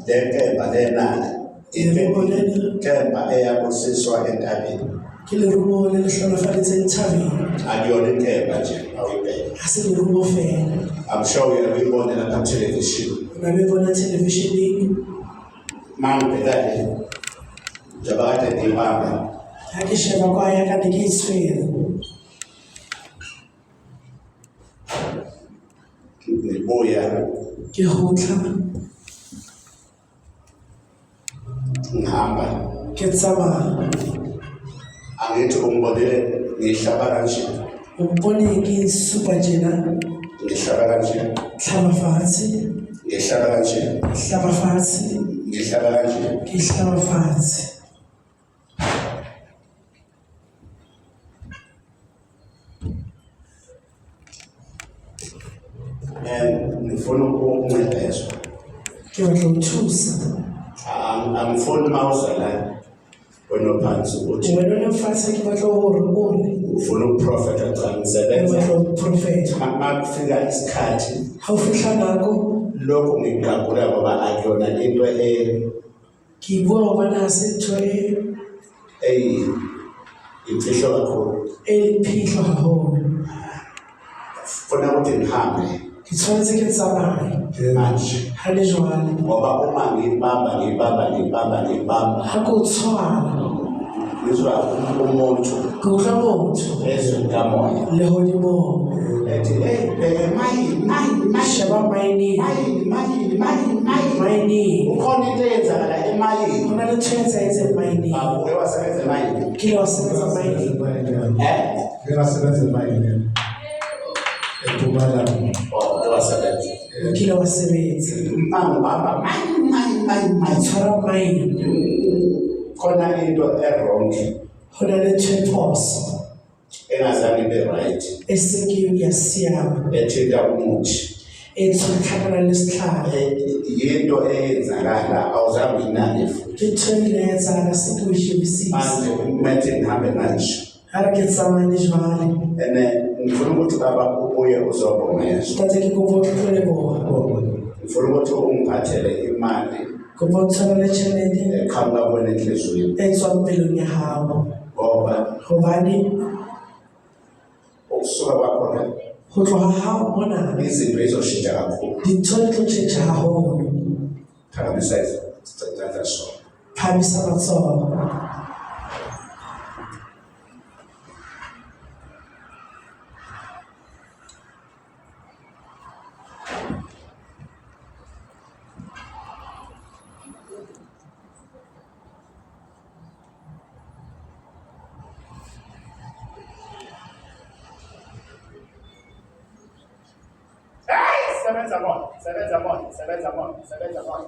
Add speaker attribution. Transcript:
Speaker 1: Lekemba lena ikemba eyabusiswa entabeni. Akuyona inkemba nje awuyibheke. I'm sure uyayibona lapha television. Mangibheka le njengoba kade ngibamba. Ngibuya ngihamba angithi ungibonile ngihlaba kanje ngihlaba kanje ngihlaba kanje ngihlaba kanje. Ngifuna ukuncedezwa. Angifuni mawuza la wena phansi ukuthi ufuna ukuprofeta cha ngisebenza makufika isikhathi lokho ngigagula ngoba akuyona into imfihlo kakhulu funa ukuthi ngihambe manje ngoba uma ngibamba ngizwa umuntu ezweni kamoya ethi mayini ukhona into eyenzakala emayini abuke wasebenza emayini wasebenza emayini khona into wrong engazange ibe right ethinta umuthi yinto eyenzakala awuzange uyinake futhi manje kumele ngihambe kanje ngifuna ukuthi baba ubuye uzobongezwa ngifuna ukuthi ungiphathele imali eqhamuka kuwena enhliziyweni ngoba ukusuka kwakhona izinto izoshintsha kakhulu. Phakamisa izandla so. Sebenza mon.